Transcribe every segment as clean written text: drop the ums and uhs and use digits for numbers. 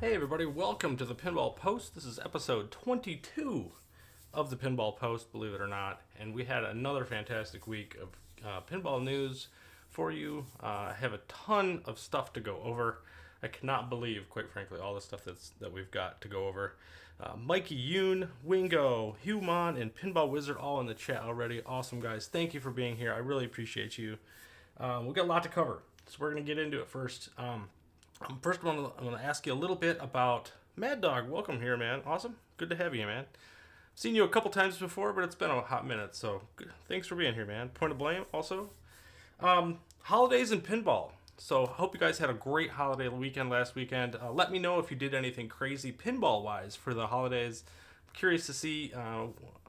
Hey everybody, welcome to the Pinball Post. This is episode 22 of the Pinball Post, believe it or not. And we had another fantastic week of pinball news for you. I have a ton of stuff to go over. I cannot believe, quite frankly, all the stuff that we've got to go over. Mikey Yoon, Wingo, Human, and Pinball Wizard all in the chat already. Awesome guys. Thank you for being here. I really appreciate you. We've got a lot to cover, so we're going to get into it first. First, I'm going to ask you a little bit about Mad Dog. Welcome here, man. Awesome. Good to have you, man. Seen you a couple times before, but it's been a hot minute, so good. Thanks for being here, man. Point of blame, also. Holidays in pinball. So, hope you guys had a great holiday weekend last weekend. Let me know if you did anything crazy pinball-wise for the holidays. I'm curious to see.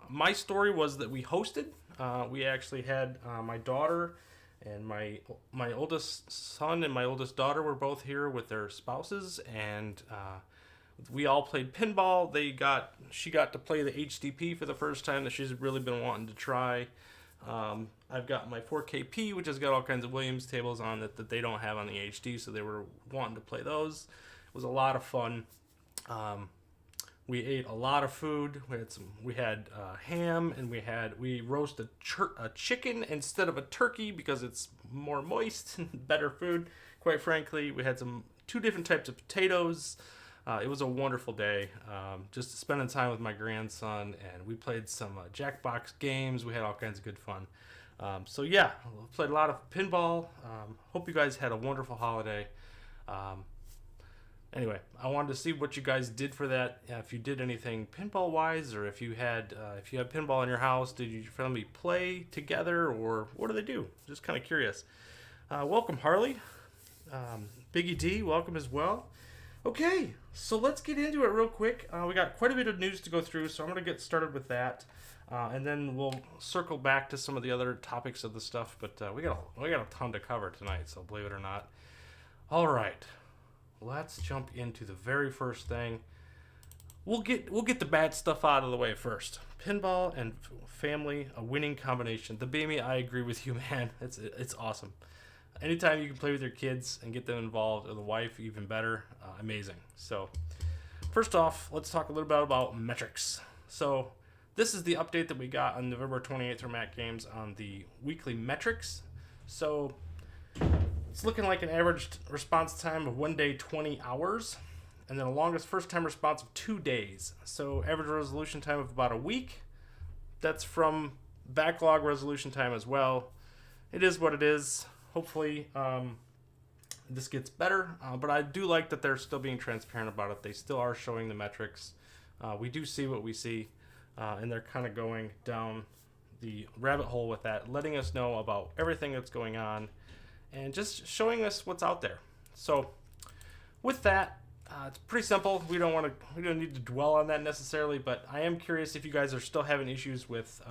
My story was that we hosted. We actually had my daughter and my oldest son and my oldest daughter were both here with their spouses, and we all played pinball. She got to play the HDP for the first time that she's really been wanting to try. I've got my 4KP, which has got all kinds of Williams tables on it that they don't have on the HD, so they were wanting to play those. It was a lot of fun. We ate a lot of food. We had ham, and we roasted a chicken instead of a turkey because it's more moist and better food. Quite frankly, we had two different types of potatoes. It was a wonderful day. Just spending time with my grandson, and we played some Jackbox games. We had all kinds of good fun. So yeah, played a lot of pinball. Hope you guys had a wonderful holiday. Anyway, I wanted to see what you guys did for that. If you did anything pinball-wise, or if you had pinball in your house, did your family play together, or what do they do? Just kind of curious. Welcome, Harley. Biggie D, welcome as well. Okay, so let's get into it real quick. We got quite a bit of news to go through, so I'm going to get started with that, and then we'll circle back to some of the other topics of the stuff. But we got a ton to cover tonight, so believe it or not. All right. Let's jump into the very first thing. We'll get the bad stuff out of the way first. Pinball and family, a winning combination. The baby, I agree with you, man. It's awesome. Anytime you can play with your kids and get them involved, or the wife, even better. Amazing. So, first off, let's talk a little bit about metrics. So, this is the update that we got on November 28th from Mac Games on the weekly metrics. So, it's looking like an average response time of 1 day, 20 hours, and then a longest first time response of 2 days. So average resolution time of about a week. That's from backlog resolution time as well. It is what it is. Hopefully this gets better, but I do like that they're still being transparent about it. They still are showing the metrics. We do see what we see, and they're kind of going down the rabbit hole with that, letting us know about everything that's going on, and just showing us what's out there. So with that, it's pretty simple. We don't need to dwell on that necessarily, but I am curious if you guys are still having issues with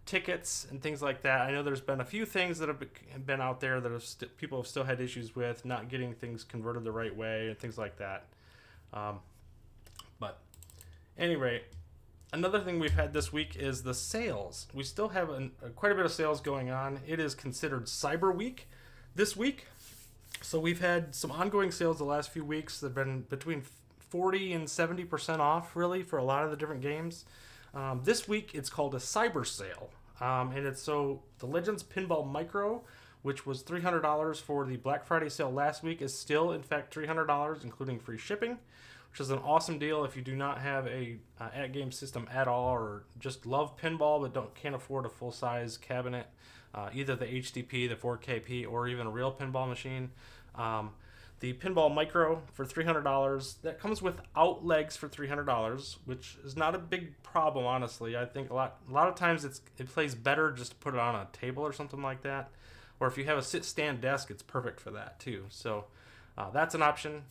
tickets and things like that. I know there's been a few things that have been out there that people have still had issues with, not getting things converted the right way and things like that. But anyway, another thing we've had this week is the sales. We still have quite a bit of sales going on. It is considered Cyber Week this week. So we've had some ongoing sales the last few weeks that have been between 40 and 70% off, really, for a lot of the different games. This week, it's called a Cyber Sale. And it's the Legends Pinball Micro, which was $300 for the Black Friday sale last week, is still, in fact, $300, including free shipping, which is an awesome deal if you do not have a at-game system at all, or just love pinball but can't afford a full-size cabinet. Either the HDP, the 4KP, or even a real pinball machine. The Pinball Micro for $300, that comes without legs for $300, which is not a big problem, honestly. I think a lot of times it plays better just to put it on a table or something like that. Or if you have a sit-stand desk, it's perfect for that too. So that's an option.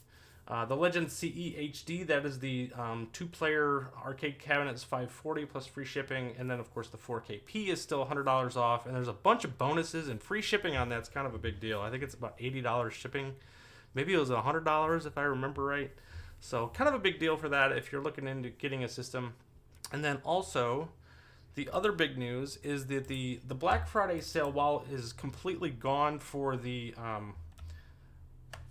The Legend CE HD, that is the 2-player arcade cabinet, is $540 plus free shipping, and then of course the 4KP is still $100 off, and there's a bunch of bonuses, and free shipping on that's kind of a big deal. I think it's about $80 shipping. Maybe it was $100 if I remember right. So kind of a big deal for that if you're looking into getting a system. And then also, the other big news is that the Black Friday sale, while is completely gone for the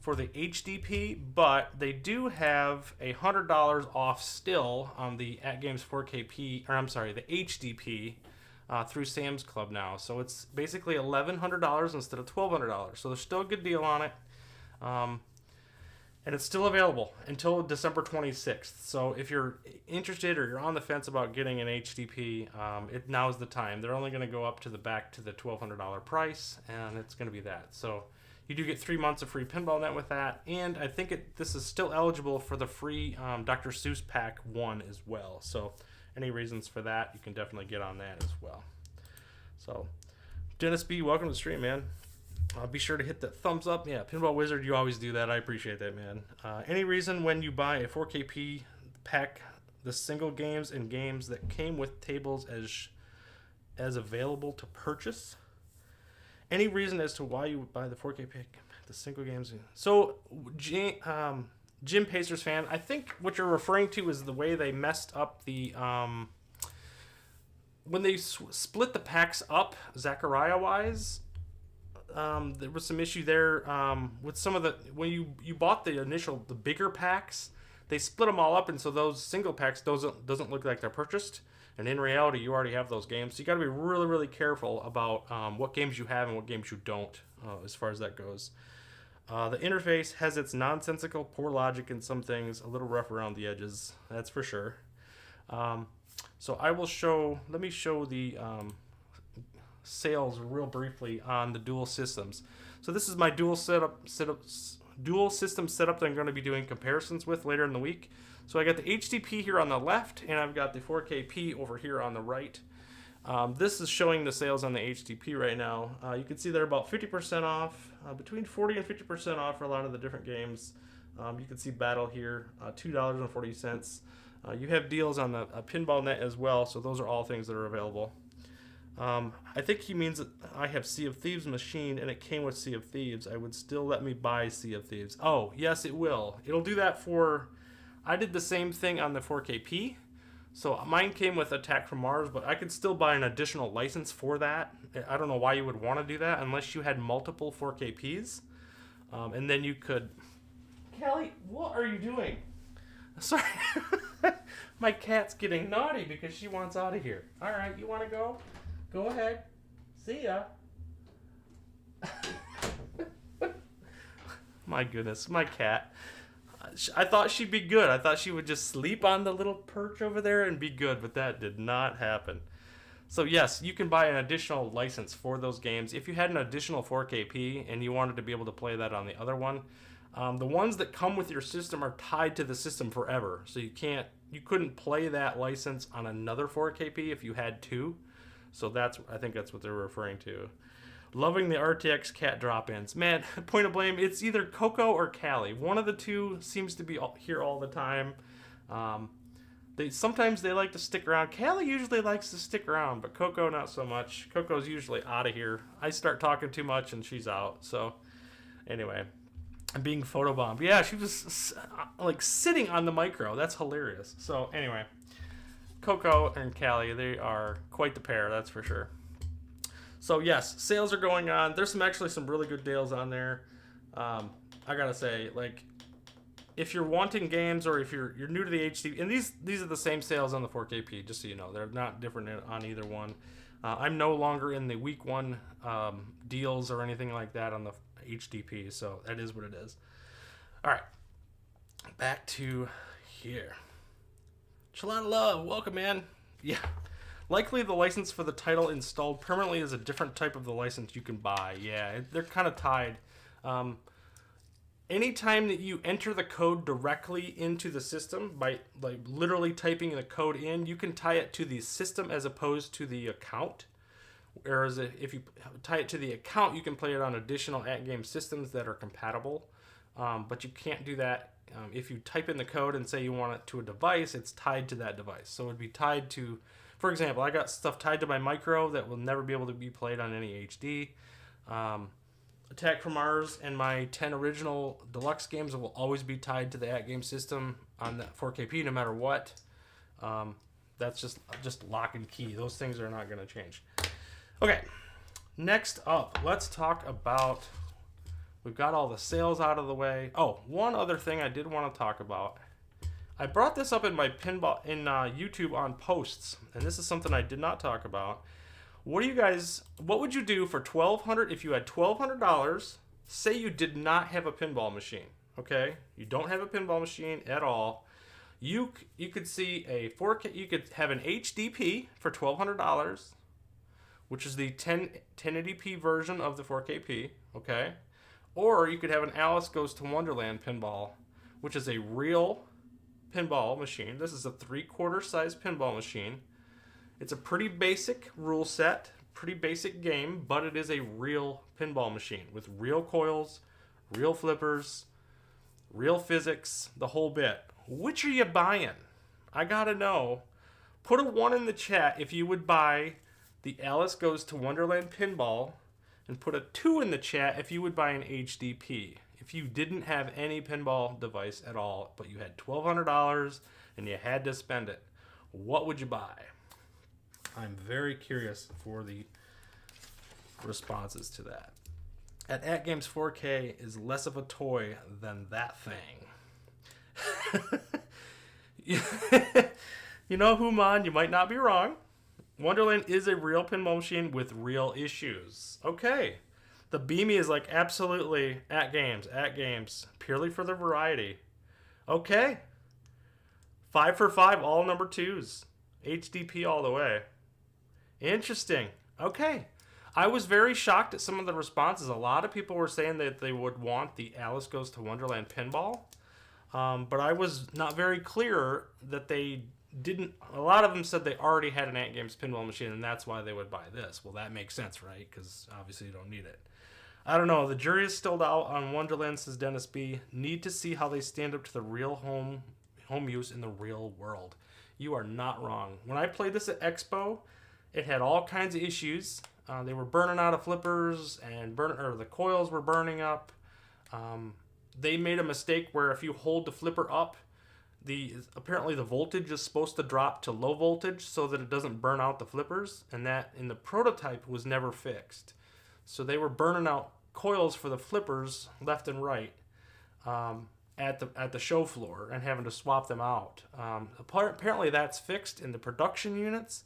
for the HDP, but they do have $100 off still on the At Games 4KP, or I'm sorry, the HDP through Sam's Club now. So it's basically $1,100 instead of $1,200. So there's still a good deal on it. And it's still available until December 26th. So if you're interested or you're on the fence about getting an HDP, now is the time. They're only going to go up to the $1,200 price, and it's going to be that. So you do get 3 months of free Pinball Net with that, and I think this is still eligible for the free Dr. Seuss Pack 1 as well. So any reasons for that, you can definitely get on that as well. So Dennis B., welcome to the stream, man. Be sure to hit that thumbs up. Yeah, Pinball Wizard, you always do that. I appreciate that, man. Any reason when you buy a 4KP pack, the single games and games that came with tables as available to purchase? Any reason as to why you would buy the 4K pack, the single games? So, Jim Pacers fan, I think what you're referring to is the way they messed up the when they split the packs up, Zachariah-wise. There was some issue there with some of the, when you bought the bigger packs, they split them all up, and so those single packs doesn't look like they're purchased, and in reality you already have those games. So you got to be really, really careful about what games you have and what games you don't, as far as that goes. The interface has its nonsensical, poor logic in some things, a little rough around the edges, that's for sure. So let me show the sales real briefly on the dual systems. So this is my dual system setup that I'm going to be doing comparisons with later in the week. So I got the HDP here on the left, and I've got the 4KP over here on the right. This is showing the sales on the HDP right now. You can see they're about 50% off, between 40 and 50% off for a lot of the different games. You can see Battle here, $2.40. You have deals on the Pinball Net as well, so those are all things that are available. I think he means that I have Sea of Thieves machine and it came with Sea of Thieves. I would still let me buy Sea of Thieves. Oh, yes, it will. It'll do that for... I did the same thing on the 4KP. So mine came with Attack from Mars, but I could still buy an additional license for that. I don't know why you would want to do that unless you had multiple 4KPs. And then you could... Kelly, what are you doing? Sorry. My cat's getting naughty because she wants out of here. All right, you want to go? Go ahead. See ya. My goodness, my cat. I thought she'd be good. I thought she would just sleep on the little perch over there and be good, but that did not happen. So yes, you can buy an additional license for those games. If you had an additional 4KP and you wanted to be able to play that on the other one, the ones that come with your system are tied to the system forever. So you couldn't play that license on another 4KP if you had two. So I think that's what they're referring to. Loving the RTX cat drop-ins. Man, point of blame, it's either Coco or Callie. One of the two seems to be here all the time. Sometimes they like to stick around. Callie usually likes to stick around, but Coco not so much. Coco's usually out of here. I start talking too much and she's out. So anyway, I'm being photobombed. Yeah, she was like sitting on the micro. That's hilarious. So anyway, Coco and Callie, they are quite the pair, that's for sure. So yes, sales are going on. There's actually some really good deals on there. I gotta say, like, if you're wanting games or if you're new to the HD, and these are the same sales on the 4KP, just so you know, they're not different on either one. I'm no longer in the week one deals or anything like that on the HDP, so that is what it is. All right, back to here. Chalana Love, welcome, man. Yeah. Likely the license for the title installed permanently is a different type of the license you can buy. Yeah, they're kind of tied. Anytime that you enter the code directly into the system by like literally typing the code in, you can tie it to the system as opposed to the account. Whereas if you tie it to the account, you can play it on additional at-game systems that are compatible. But you can't do that. If you type in the code and say you want it to a device, it's tied to that device. So it would be tied to, for example, I got stuff tied to my micro that will never be able to be played on any HD. Attack from Mars and my 10 original deluxe games will always be tied to the at-game system on the 4KP no matter what. That's just lock and key. Those things are not going to change. Okay, next up, let's talk about We've got all the sales out of the way. Oh, one other thing I did want to talk about. I brought this up in my pinball in YouTube on posts, and this is something I did not talk about. What would you do for $1,200 if you had $1,200? Say you did not have a pinball machine, okay? You don't have a pinball machine at all. You could see a 4K. You could have an HDP for $1,200, which is the 1080p version of the 4KP, okay? Or you could have an Alice Goes to Wonderland pinball, which is a real pinball machine. This is a 3/4 size pinball machine. It's a pretty basic rule set, pretty basic game, but it is a real pinball machine with real coils, real flippers, real physics, the whole bit. Which are you buying? I gotta know. Put a 1 in the chat if you would buy the Alice Goes to Wonderland pinball, and put a 2 in the chat if you would buy an HDP. If you didn't have any pinball device at all, but you had $1,200 and you had to spend it, what would you buy? I'm very curious for the responses to that. At Games 4K is less of a toy than that thing. You know, Human, you might not be wrong. Wonderland is a real pinball machine with real issues. Okay. The Beamy is like, absolutely, at games, purely for the variety. Okay. 5 for 5, all number 2s. HDP all the way. Interesting. Okay. I was very shocked at some of the responses. A lot of people were saying that they would want the Alice Goes to Wonderland pinball. But I was not very clear that they didn't. A lot of them said they already had an Ant Games pinball machine, and that's why they would buy this. Well, that makes sense, right? Because obviously you don't need it. I don't know. The jury is still out on Wonderland, says Dennis B. Need to see how they stand up to the real home use in the real world. You are not wrong. When I played this at Expo, it had all kinds of issues. They were burning out of flippers, and the coils were burning up. They made a mistake where if you hold the flipper up, apparently the voltage is supposed to drop to low voltage so that it doesn't burn out the flippers, and that in the prototype was never fixed. So they were burning out coils for the flippers left and right at the show floor and having to swap them out. Apparently that's fixed in the production units.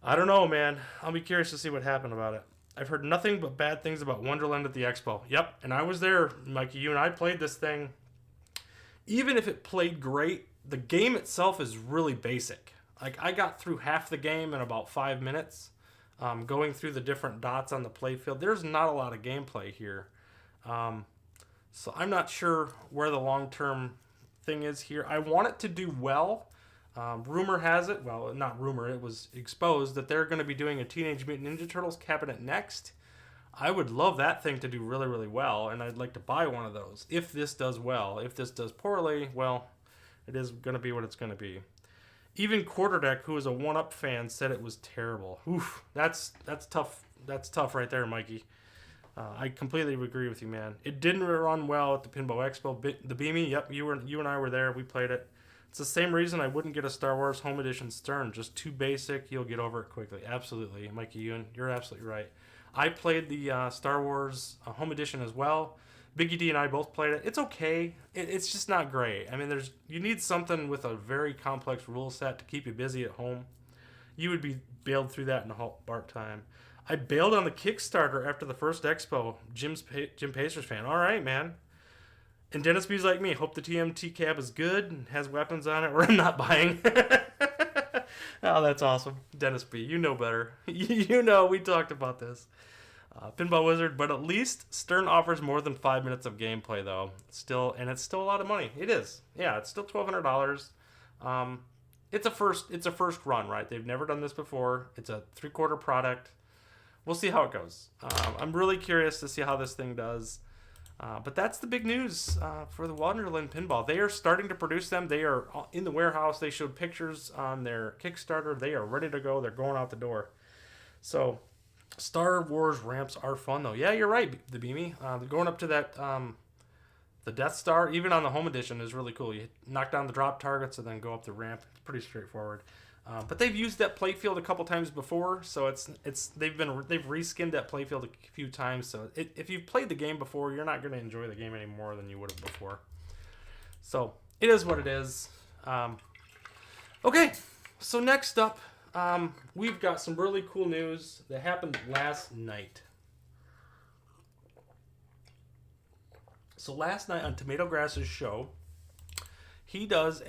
I don't know, man. I'll be curious to see what happened about it. I've heard nothing but bad things about Wonderland at the Expo. Yep, and I was there, Mikey. You and I played this thing. Even if it played great, the game itself is really basic. Like, I got through half the game in about 5 minutes, going through the different dots on the playfield. There's not a lot of gameplay here. So I'm not sure where the long-term thing is here. I want it to do well. Rumor has it, well, not rumor, it was exposed that they're going to be doing a Teenage Mutant Ninja Turtles cabinet next. I would love that thing to do really, really well, and I'd like to buy one of those. If this does well. If this does poorly, well, it is going to be what it's going to be. Even Quarterdeck, who is a 1-Up fan, said it was terrible. Oof, that's tough. That's tough right there, Mikey. I completely agree with you, man. It didn't run well at the Pinball Expo. The Beamy, yep, you and I were there. We played it. It's the same reason I wouldn't get a Star Wars Home Edition Stern. Just too basic. You'll get over it quickly. Absolutely. Mikey, you're absolutely right. I played the Star Wars Home Edition as well. Biggie D and I both played it. It's okay. It's just not great. I mean, you need something with a very complex rule set to keep you busy at home. You would be bailed through that in a part time. I bailed on the Kickstarter after the first Expo. Jim Pacers fan. All right, man. And Dennis B's like me. Hope the TMT cab is good and has weapons on it, or I'm not buying. Oh, that's awesome. Dennis B, you know better. You know, we talked about this. Pinball Wizard, but at least Stern offers more than 5 minutes of gameplay, though. And it's still a lot of money. It is. Yeah, it's still $1,200. It's a first run, right? They've never done this before. It's a 3/4 product. We'll see how it goes. I'm really curious to see how this thing does. But that's the big news for the Wonderland Pinball. They are starting to produce them. They are in the warehouse. They showed pictures on their Kickstarter. They are ready to go. They're going out the door. So Star Wars ramps are fun, though. Yeah, you're right, the Beamy. Going up to that, the Death Star, even on the Home Edition, is really cool. You knock down the drop targets and then go up the ramp. It's pretty straightforward. But they've used that playfield a couple times before, so they've reskinned that playfield a few times. So if you've played the game before, you're not going to enjoy the game any more than you would have before. So it is what it is. Okay, so next up, we've got some really cool news that happened last night. So last night on Tomato Grass's show, he does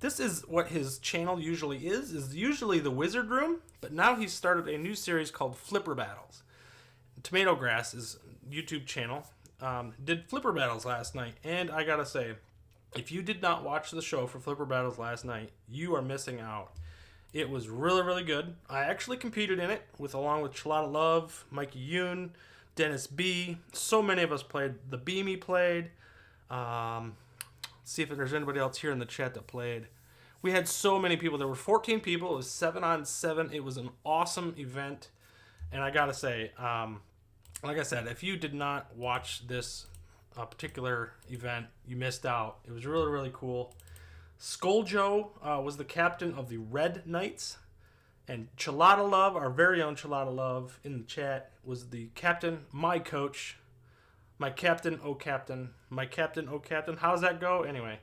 this is what his channel usually is usually the Wizard Room, but now he's started a new series called Flipper Battles. Tomato Grass's YouTube channel did Flipper Battles last night, and I gotta say, if you did not watch the show for Flipper Battles last night, you are missing out. It was really, really good. I actually competed in it along with Chalada Love, Mikey Yoon, Dennis B. So many of us played. The Beamy played. See if there's anybody else here in the chat that played. We had so many people. There were 14 people. It was 7-on-7. It was an awesome event. And I gotta say, like I said, if you did not watch this particular event, you missed out. It was really, really cool. Skulljoe was the captain of the Red Knights. And Chalada Love, our very own Chalada Love in the chat, was the captain, my coach. My captain, oh captain. My captain, oh captain. How's that go? Anyway.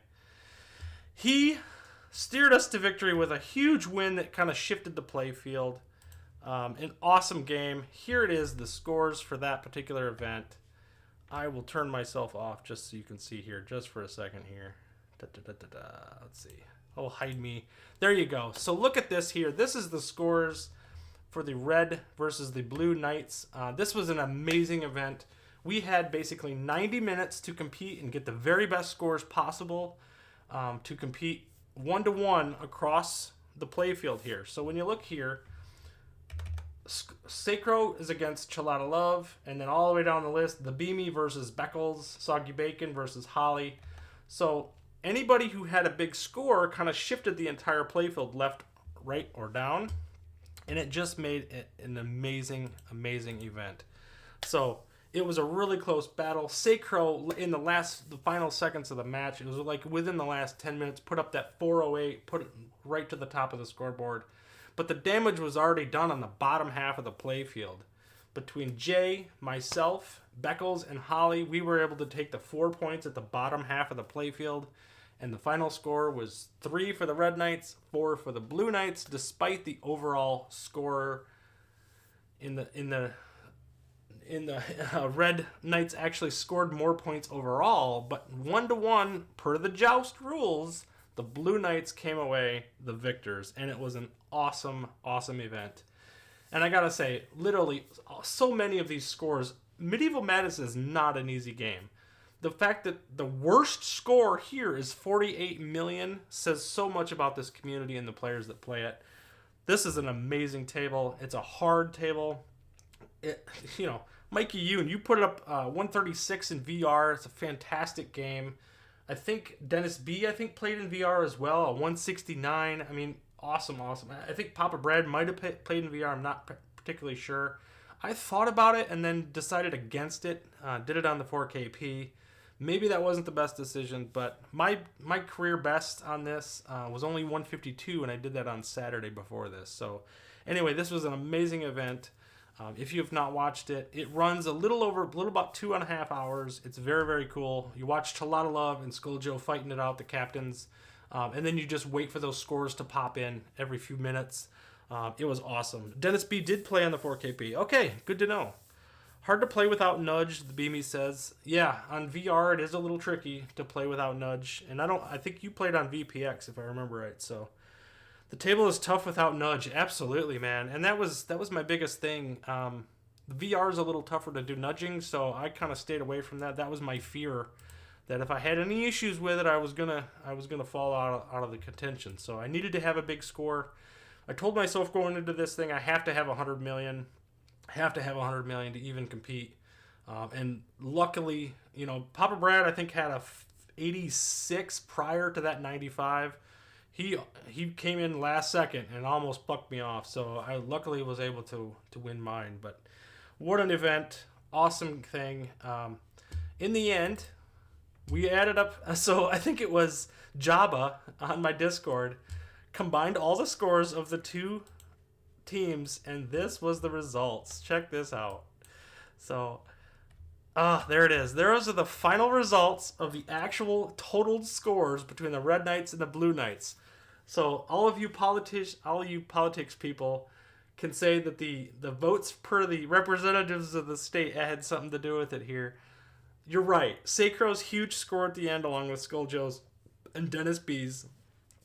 He steered us to victory with a huge win that kind of shifted the play field. An awesome game. Here it is, the scores for that particular event. I will turn myself off just so you can see here, just for a second here. Let's see. Oh, hide me. There you go. So look at this here. This is the scores for the Red versus the Blue Knights. This was an amazing event. We had basically 90 minutes to compete and get the very best scores possible to compete 1-to-1 across the playfield here. So when you look here, Sacro is against Chalada Love, and then all the way down the list, the Beamy versus Beckles, Soggy Bacon versus Holly. So anybody who had a big score kind of shifted the entire playfield left, right, or down, and it just made it an amazing, amazing event. So it was a really close battle. Sacro, in the final seconds of the match, it was like within the last 10 minutes, put up that 408, put it right to the top of the scoreboard. But the damage was already done on the bottom half of the playfield. Between Jay, myself, Beckles, and Holly, we were able to take the 4 points at the bottom half of the playfield. And the final score was 3 for the Red Knights, 4 for the Blue Knights, despite the overall score in the Red Knights actually scored more points overall, but 1-to-1 per the JOUST rules, the Blue Knights came away the victors, and it was an awesome, awesome event. And I gotta say, literally, so many of these scores, Medieval Madness is not an easy game. The fact that the worst score here is 48 million says so much about this community and the players that play it. This is an amazing table. It's a hard table. Mikey Yoon, you put it up 136 in VR. It's a fantastic game. I think Dennis B, played in VR as well, a 169. I mean, awesome. I think Papa Brad might have played in VR. I'm not particularly sure. I thought about it and then decided against it. Did it on the 4KP. Maybe that wasn't the best decision, but my career best on this was only 152, and I did that on Saturday before this. So anyway, this was an amazing event. If you have not watched it, it runs a little about 2.5 hours. It's very, very cool. You watch Chalada Love and Skulljoe fighting it out, the captains, and then you just wait for those scores to pop in every few minutes. It was awesome. Dennis B did play on the 4KP. Okay, good to know. Hard to play without Nudge, the Beamy says. Yeah, on VR it is a little tricky to play without Nudge, and I think you played on VPX if I remember right. So the table is tough without Nudge, absolutely, man. And that was my biggest thing. The VR is a little tougher to do nudging, so I kind of stayed away from that. That was my fear, that if I had any issues with it, I was gonna fall out of the contention. So I needed to have a big score. I told myself going into this thing, I have to have 100 million. I have to have 100 million to even compete. And luckily, Papa Brad I think had a 86 prior to that 95. He came in last second and almost bucked me off, so I luckily was able to win mine. But what an event. Awesome thing. In the end, we added up, so I think it was Jabba on my Discord combined all the scores of the two teams, and this was the results. Check this out. So, there it is. Those are the final results of the actual totaled scores between the Red Knights and the Blue Knights. So, all you politics people can say that the votes per the representatives of the state had something to do with it here. You're right. Sacro's huge score at the end, along with Skull Joe's and Dennis B's,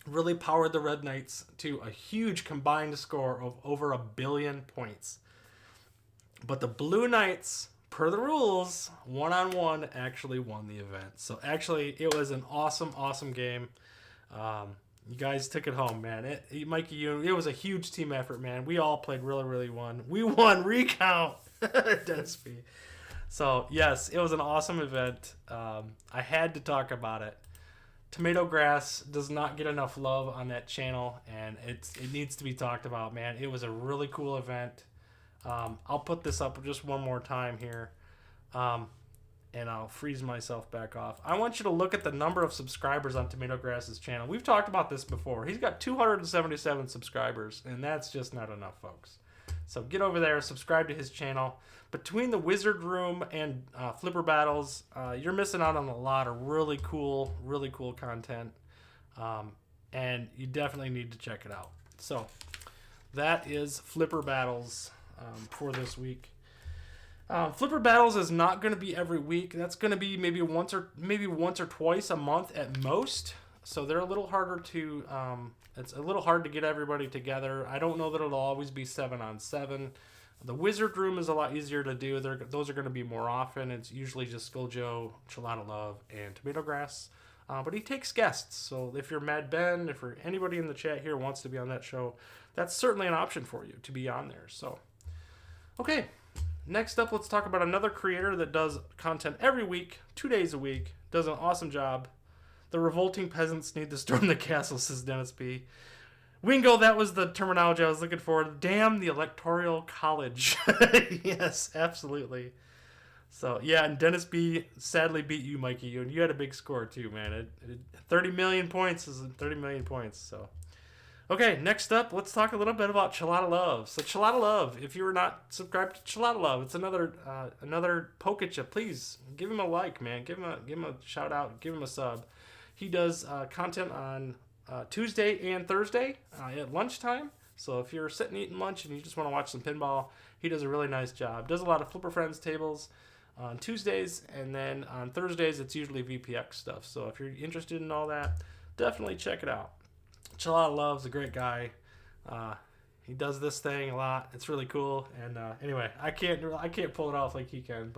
really powered the Red Knights to a huge combined score of over 1 billion points. But the Blue Knights, per the rules, 1-on-1 actually won the event. So actually, it was an awesome, awesome game. You guys took it home, man. Mikey, it was a huge team effort, man. We all played really, really won. We won recount, Dennis B. So yes, it was an awesome event. I had to talk about it. Tomato Grass does not get enough love on that channel, and it needs to be talked about, man. It was a really cool event. I'll put this up just one more time here, and I'll freeze myself back off. I want you to look at the number of subscribers on Tomato Grass's channel. We've talked about this before. He's got 277 subscribers, and that's just not enough, folks. So get over there, subscribe to his channel. Between the Wizard Room and Flipper Battles, you're missing out on a lot of really cool content. And you definitely need to check it out. So that is Flipper Battles for this week. Flipper Battles is not going to be every week. That's going to be maybe once or twice a month at most. So they're a little harder to. It's a little hard to get everybody together. I don't know that it'll always be 7-on-7. The Wizard Room is a lot easier to do. Those are going to be more often. It's usually just Skull Joe, Chilada Love, and Tomato Grass. But he takes guests. So if you're Mad Ben, if anybody in the chat here wants to be on that show, that's certainly an option for you to be on there. So, okay. Next up, let's talk about another creator that does content every week, 2 days a week, does an awesome job. The revolting peasants need to storm the castle, says Dennis B. Wingo, that was the terminology I was looking for. Damn the Electoral College. Yes, absolutely. So, yeah, and Dennis B sadly beat you, Mikey. And you had a big score, too, man. 30 million points is 30 million points. So, okay, next up, let's talk a little bit about Chilada Love. So, Chilada Love, if you were not subscribed to Chilada Love, it's another poke at you. Please, give him a like, man. Give him a shout out. Give him a sub. He does content on Tuesday and Thursday at lunchtime. So if you're sitting eating lunch and you just want to watch some pinball, he does a really nice job. Does a lot of Flipper Friends tables on Tuesdays, and then on Thursdays it's usually VPX stuff. So if you're interested in all that, definitely check it out. Chilada Love's a great guy. He does this thing a lot. It's really cool. And anyway, I can't pull it off like he can.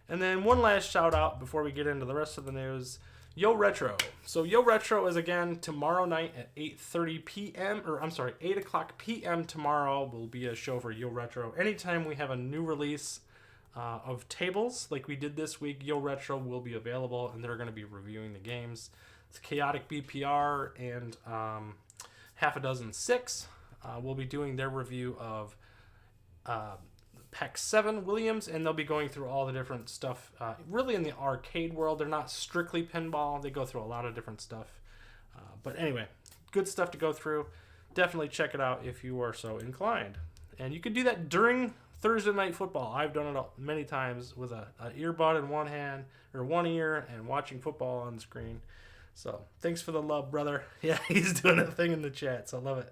And then one last shout out before we get into the rest of the news. Yo Retro. So Yo Retro is again tomorrow night at 8:30 p.m. or I'm sorry, 8 o'clock p.m. tomorrow will be a show for Yo Retro. Anytime we have a new release of tables like we did this week, Yo Retro will be available and they're going to be reviewing the games. It's Chaotic BPR and half a dozen six will be doing their review of Pack 7 Williams, and they'll be going through all the different stuff really in the arcade world. They're not strictly pinball. They go through a lot of different stuff. But anyway, good stuff to go through. Definitely check it out if you are so inclined. And you can do that during Thursday Night Football. I've done it many times with an earbud in one hand or one ear and watching football on the screen. So thanks for the love, brother. Yeah, he's doing a thing in the chat, so I love it.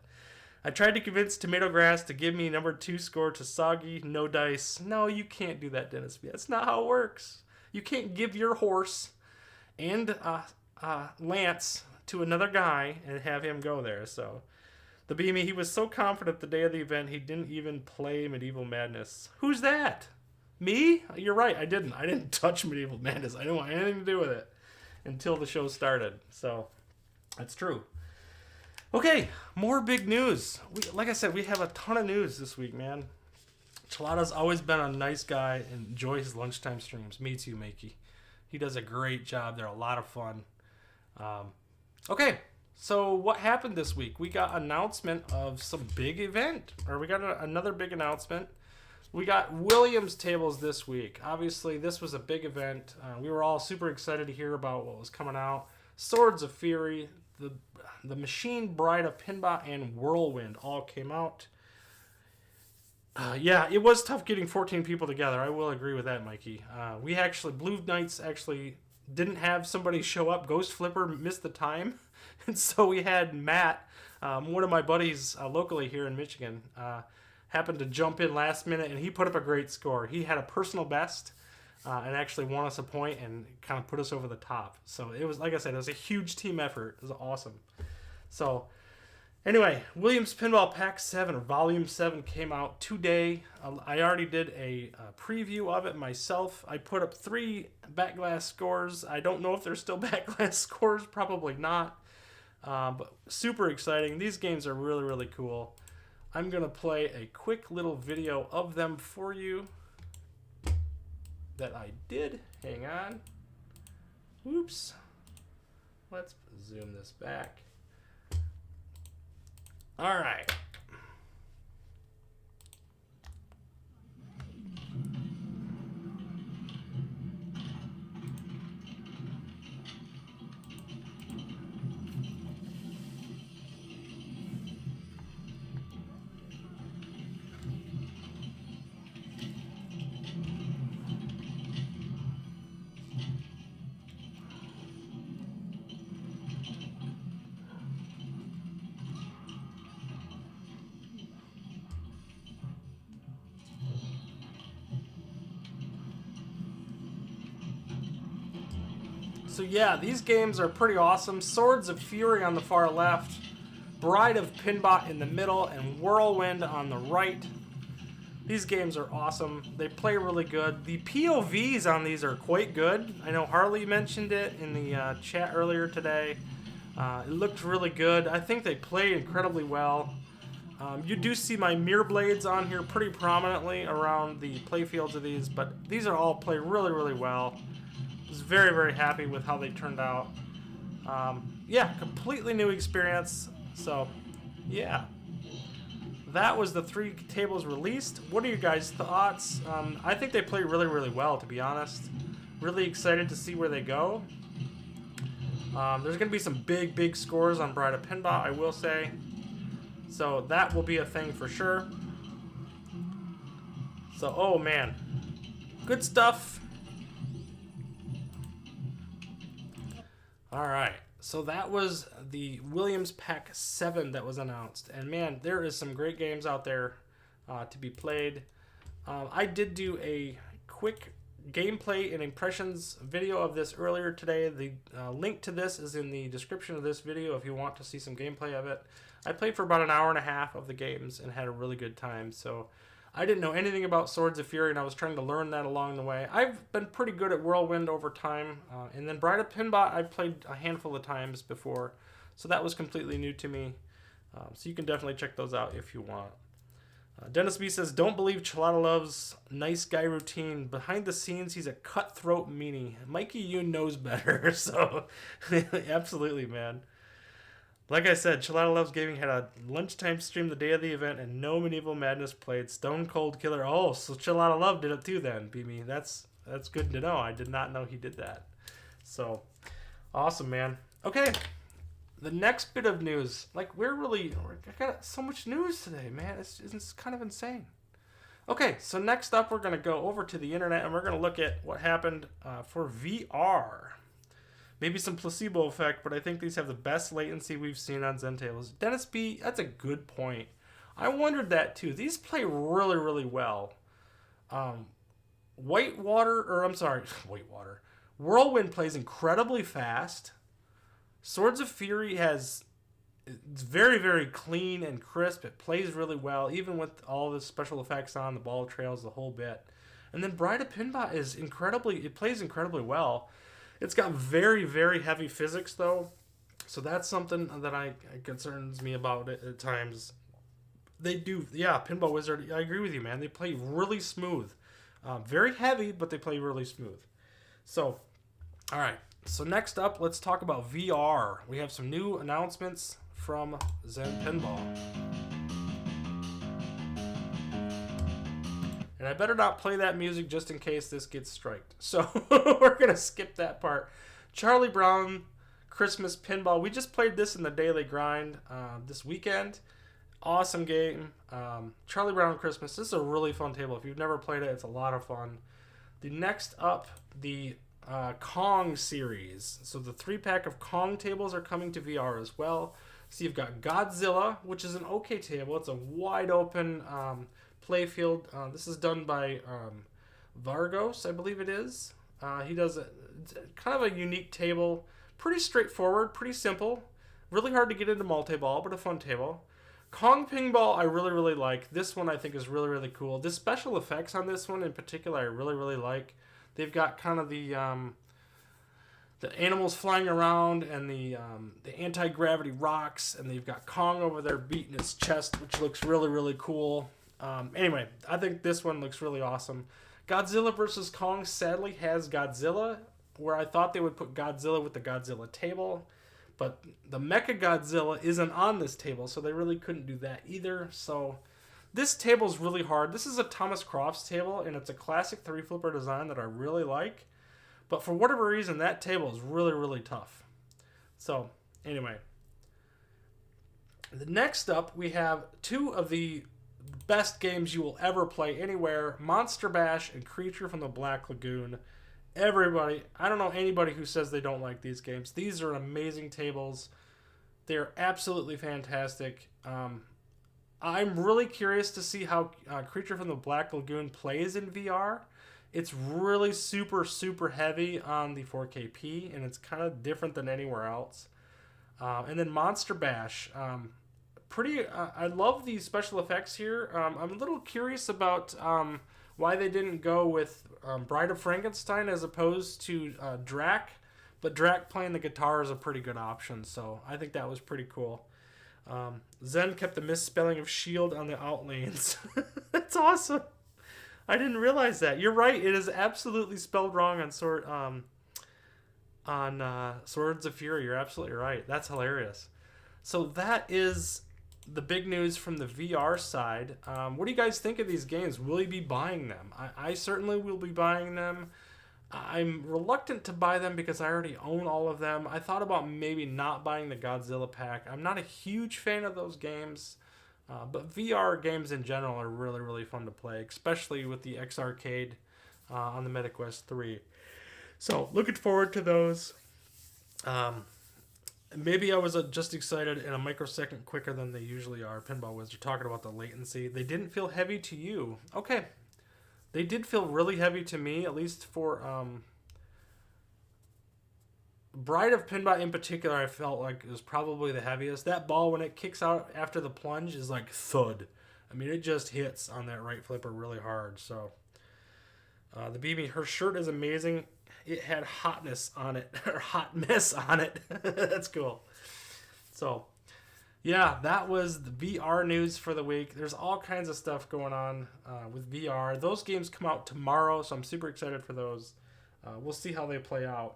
I tried to convince Tomato Grass to give me number 2 score to Soggy, no dice. No, you can't do that, Dennis B. That's not how it works. You can't give your horse and Lance to another guy and have him go there. So, the Beamy, he was so confident the day of the event, he didn't even play Medieval Madness. Who's that? Me? You're right, I didn't. I didn't touch Medieval Madness. I didn't want anything to do with it until the show started. So, that's true. Okay, more big news. Like I said, we have a ton of news this week, man. Chilada's always been a nice guy and enjoy his lunchtime streams. Me too, Makey. He does a great job. They're a lot of fun. Okay, so what happened this week? We got announcement of some big event. Or we got another big announcement. We got Williams tables this week. Obviously, this was a big event. We were all super excited to hear about what was coming out. Swords of Fury. the Machine, Bride of Pinbot, and Whirlwind all came out. Yeah, it was tough getting 14 people together. I will agree with that, Mikey. We actually, Blue Knights actually didn't have somebody show up. Ghost Flipper missed the time. And so we had Matt, one of my buddies locally here in Michigan, happened to jump in last minute, and he put up a great score. He had a personal best and actually won us a point and kind of put us over the top. So it was, like I said, it was a huge team effort. It was awesome. So anyway, Williams Pinball Pack 7, or Volume 7, came out today. I already did a preview of it myself. I put up 3 backglass scores. I don't know if they're still backglass scores. Probably not. But super exciting. These games are really, really cool. I'm going to play a quick little video of them for you that I did. Hang on. Whoops. Let's zoom this back. All right. So yeah, these games are pretty awesome. Swords of Fury on the far left, Bride of Pinbot in the middle, and Whirlwind on the right. These games are awesome. They play really good. The POVs on these are quite good. I know Harley mentioned it in the chat earlier today. It looked really good. I think they play incredibly well. You do see my mirror blades on here pretty prominently around the playfields of these, but these are all play really, really well. I was very, very happy with how they turned out. Yeah, completely new experience. So, yeah. That was the 3 tables released. What are your guys' thoughts? I think they play really, really well, to be honest. Really excited to see where they go. There's going to be some big, big scores on Bride of Pinball, I will say. So that will be a thing for sure. So, oh man. Good stuff. Alright, so that was the Williams Pack 7 that was announced. And man, there is some great games out there to be played. I did do a quick gameplay and impressions video of this earlier today. The link to this is in the description of this video if you want to see some gameplay of it. I played for about an hour and a half of the games and had a really good time. So I didn't know anything about Swords of Fury, and I was trying to learn that along the way. I've been pretty good at Whirlwind over time, and then Bride of Pinbot I've played a handful of times before, so that was completely new to me. So you can definitely check those out if you want. Dennis B says, don't believe Chilada Love's nice guy routine. Behind the scenes, he's a cutthroat meanie. Mikey Yoon knows better, so absolutely, man. Like I said, Chilada Loves Gaming had a lunchtime stream the day of the event, and no Medieval Madness played. Stone Cold Killer. Oh, so Chilada Love did it too then, Beamy. That's good to know. I did not know he did that. So, awesome, man. Okay, the next bit of news. Like, I got so much news today, man. It's kind of insane. Okay, so next up, we're going to go over to the internet, and we're going to look at what happened for VR. Maybe some placebo effect, but I think these have the best latency we've seen on Zen tables. Dennis B, that's a good point. I wondered that too. These play really, really well. Whirlwind plays incredibly fast. Swords of Fury it's very, very clean and crisp. It plays really well, even with all the special effects on, the ball trails, the whole bit. And then Bride of Pinbot it plays incredibly well. It's got very, very heavy physics, though, so that's something that concerns me about it at times. They do, yeah, Pinball Wizard, I agree with you, man. They play really smooth. Very heavy, but they play really smooth. So, all right. So next up, let's talk about VR. We have some new announcements from Zen Pinball. And I better not play that music just in case this gets striked. So we're going to skip that part. Charlie Brown Christmas Pinball. We just played this in the daily grind this weekend. Awesome game. Charlie Brown Christmas. This is a really fun table. If you've never played it, it's a lot of fun. The next up, the Kong series. So the 3-pack of Kong tables are coming to VR as well. So you've got Godzilla, which is an okay table. It's a wide open play field. This is done by Vargos, I believe it is. He does kind of a unique table. Pretty straightforward, pretty simple. Really hard to get into multi-ball, but a fun table. Kong Pinball I really, really like. This one I think is really, really cool. The special effects on this one in particular I really, really like. They've got kind of the animals flying around and the anti-gravity rocks, and they've got Kong over there beating his chest, which looks really, really cool. Anyway, I think this one looks really awesome. Godzilla vs. Kong sadly has Godzilla, where I thought they would put Godzilla with the Godzilla table, but the Mecha Godzilla isn't on this table, so they really couldn't do that either. So this table is really hard. This is a Thomas Crofts table, and it's a classic 3-flipper design that I really like. But for whatever reason, that table is really, really tough. So, anyway. The next up, we have two of the best games you will ever play anywhere. Monster Bash and Creature from the Black Lagoon. Everybody, I don't know anybody who says they don't like these games. These are amazing tables. They're absolutely fantastic. I'm really curious to see how Creature from the Black Lagoon plays in VR. It's really super, super heavy on the 4KP, and it's kind of different than anywhere else. And then Monster Bash. I love the special effects here. I'm a little curious about why they didn't go with Bride of Frankenstein as opposed to Drac. But Drac playing the guitar is a pretty good option, so I think that was pretty cool. Zen kept the misspelling of shield on the outlanes. That's awesome. I didn't realize that. You're right. It is absolutely spelled wrong on Swords of Fury. You're absolutely right. That's hilarious. So that is the big news from the VR side. What do you guys think of these games? Will you be buying them? I certainly will be buying them. I'm reluctant to buy them because I already own all of them. I thought about maybe not buying the Godzilla pack. I'm not a huge fan of those games. But VR games in general are really, really fun to play, especially with the X Arcade on the MetaQuest 3. So, looking forward to those. Maybe I was just excited in a microsecond quicker than they usually are. Pinball Wizard talking about the latency. They didn't feel heavy to you. Okay. They did feel really heavy to me, at least for Bride of Pinbot in particular. I felt like it was probably the heaviest. That ball, when it kicks out after the plunge, is like thud. I mean, it just hits on that right flipper really hard. So the BB, her shirt is amazing. It had hotness on it, or hotness on it. That's cool. So yeah, that was the VR news for the week. There's all kinds of stuff going on with VR. Those games come out tomorrow, so I'm super excited for those. We'll see how they play out.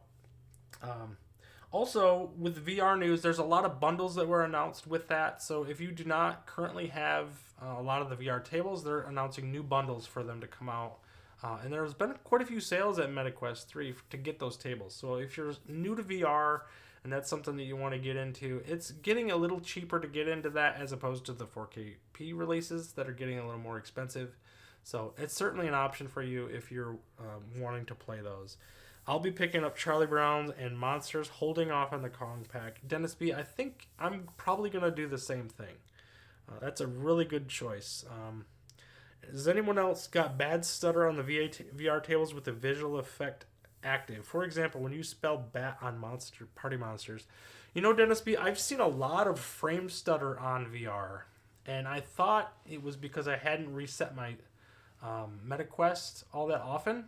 Also, with VR news, there's a lot of bundles that were announced with that. So if you do not currently have a lot of the VR tables, they're announcing new bundles for them to come out. And there's been quite a few sales at MetaQuest 3 to get those tables. So if you're new to VR and that's something that you want to get into, it's getting a little cheaper to get into that as opposed to the 4KP releases that are getting a little more expensive. So it's certainly an option for you if you're wanting to play those. I'll be picking up Charlie Brown's and Monsters, holding off on the Kong pack. Dennis B, I think I'm probably going to do the same thing. That's a really good choice. Has anyone else got bad stutter on the VR tables with the visual effect active? For example, when you spell bat on Party Monsters. You know, Dennis B, I've seen a lot of frame stutter on VR. And I thought it was because I hadn't reset my MetaQuest all that often.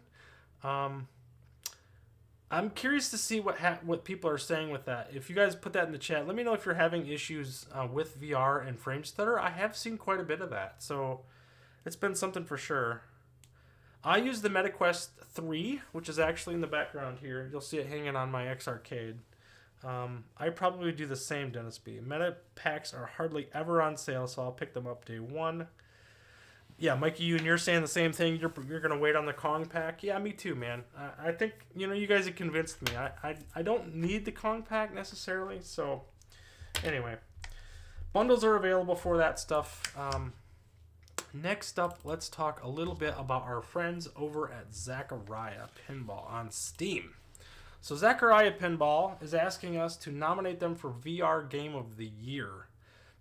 I'm curious to see what people are saying with that. If you guys put that in the chat, let me know if you're having issues with VR and frame stutter. I have seen quite a bit of that, so it's been something for sure. I use the MetaQuest 3, which is actually in the background here. You'll see it hanging on my X Arcade. I probably do the same, Dennis B. Meta packs are hardly ever on sale, so I'll pick them up day one. Yeah, Mikey, you and you're saying the same thing. You're gonna wait on the Kong pack. Yeah, me too, man. I think you guys have convinced me. I don't need the Kong pack necessarily. So anyway, bundles are available for that stuff. Next up, let's talk a little bit about our friends over at Zachariah Pinball on Steam. So Zachariah Pinball is asking us to nominate them for VR Game of the Year.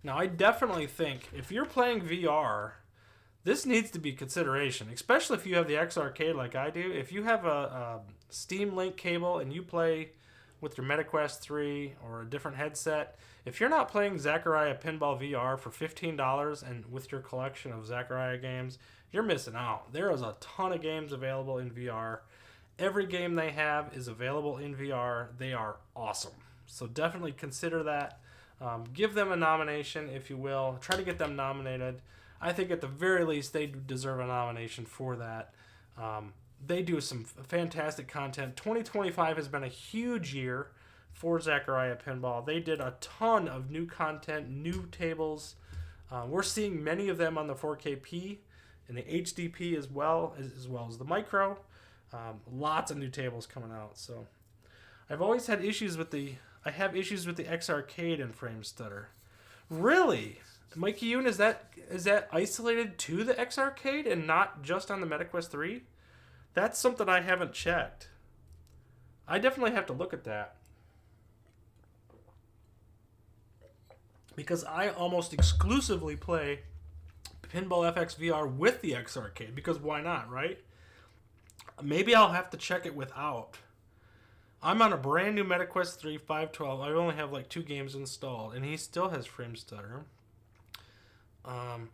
Now, I definitely think if you're playing VR, this needs to be consideration, especially if you have the X Arcade like I do. If you have a Steam Link cable and you play with your MetaQuest 3 or a different headset, if you're not playing Zachariah Pinball VR for $15 and with your collection of Zachariah games, you're missing out. There is a ton of games available in VR. Every game they have is available in VR. They are awesome. So definitely consider that. Give them a nomination, if you will. Try to get them nominated. I think at the very least they deserve a nomination for that. They do some fantastic content. 2025 has been a huge year for Zachariah Pinball. They did a ton of new content, new tables. We're seeing many of them on the 4KP and the HDP as well as the Micro. Lots of new tables coming out. So I've always had issues with the X Arcade and frame stutter. Really? Mikey Yoon, is that isolated to the X Arcade and not just on the MetaQuest 3? That's something I haven't checked. I definitely have to look at that. Because I almost exclusively play Pinball FX VR with the X Arcade. Because why not, right? Maybe I'll have to check it without. I'm on a brand new MetaQuest 3 512. I only have like 2 games installed. And he still has frame stutter.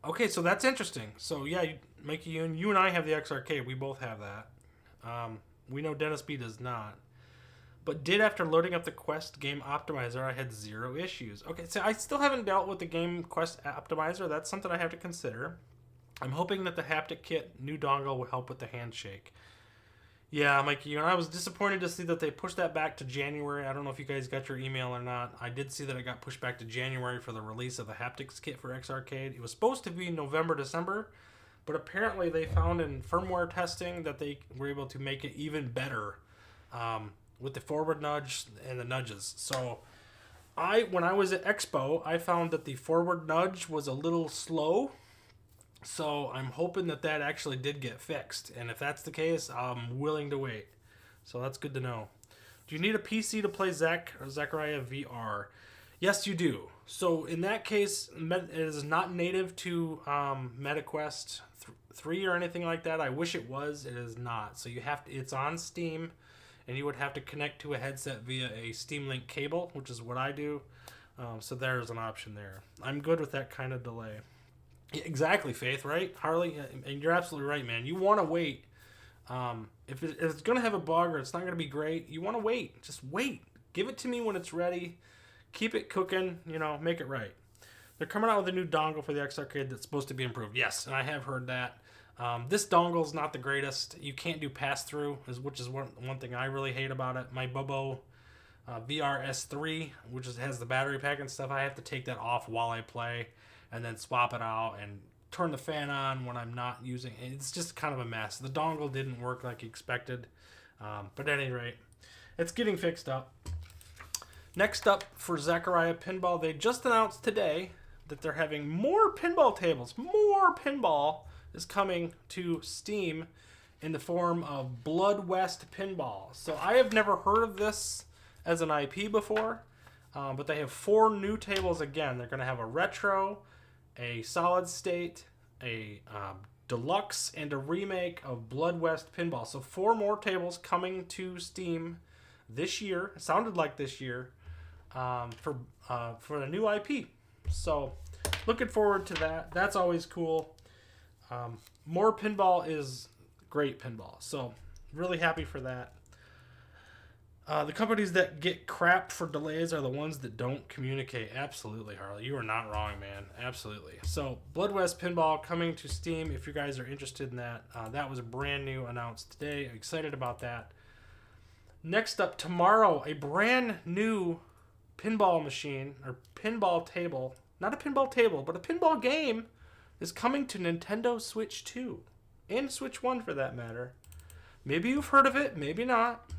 Okay, so that's interesting. So yeah, Mikey, you and I have the X Arcade. We both have that. We know Dennis B does not. But did after loading up the Quest Game Optimizer, I had 0 issues. Okay, so I still haven't dealt with the Game Quest Optimizer. That's something I have to consider. I'm hoping that the haptic kit new dongle will help with the handshake. Yeah, Mikey, and I was disappointed to see that they pushed that back to January. I don't know if you guys got your email or not. I did see that it got pushed back to January for the release of the haptics kit for X Arcade. It was supposed to be November, December, but apparently they found in firmware testing that they were able to make it even better with the forward nudge and the nudges. So when I was at Expo, I found that the forward nudge was a little slow. So I'm hoping that actually did get fixed. And if that's the case, I'm willing to wait. So that's good to know. Do you need a PC to play Zachariah VR? Yes, you do. So in that case, it is not native to MetaQuest 3 or anything like that. I wish it was. It is not. So it's on Steam, and you would have to connect to a headset via a Steam Link cable, which is what I do. So there's an option there. I'm good with that kind of delay. Exactly, Faith, right? Harley, and you're absolutely right, man. You want to wait. If it's going to have a bug or it's not going to be great, you want to wait. Just wait. Give it to me when it's ready. Keep it cooking, make it right. They're coming out with a new dongle for the X Arcade that's supposed to be improved. Yes, and I have heard that. This dongle's not the greatest. You can't do pass-through, which is one thing I really hate about it. My Bobo VR S3, which has the battery pack and stuff, I have to take that off while I play and then swap it out and turn the fan on when I'm not using it. It's just kind of a mess. The dongle didn't work like expected. But at any rate, it's getting fixed up. Next up for Zachariah Pinball, they just announced today that they're having more pinball tables. More pinball is coming to Steam in the form of Blood West Pinball. So I have never heard of this as an IP before, but they have 4 new tables again. They're going to have a retro, a solid state, a deluxe, and a remake of Blood West Pinball. So 4 more tables coming to Steam this year. It sounded like this year for a new IP. So looking forward to that. That's always cool. More pinball is great pinball. So really happy for that. The companies that get crap for delays are the ones that don't communicate. Absolutely, Harley. You are not wrong, man. Absolutely. So, Blood West Pinball coming to Steam if you guys are interested in that. That was brand new announced today. I'm excited about that. Next up, tomorrow, a brand new pinball machine or pinball table. Not a pinball table, but a pinball game is coming to Nintendo Switch 2 and Switch 1 for that matter. Maybe you've heard of it, maybe not.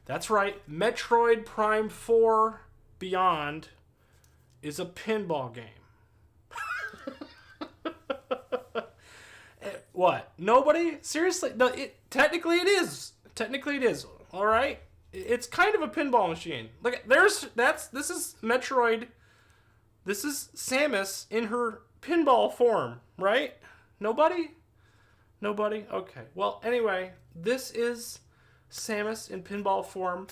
That's right, Metroid Prime 4 Beyond is a pinball game. What? Nobody? Seriously? No, technically it is. Technically it is. All right? It's kind of a pinball machine. Look, this is Metroid. This is Samus in her pinball form, right? Nobody? Nobody? Okay. Well, anyway, this is Samus in pinball form.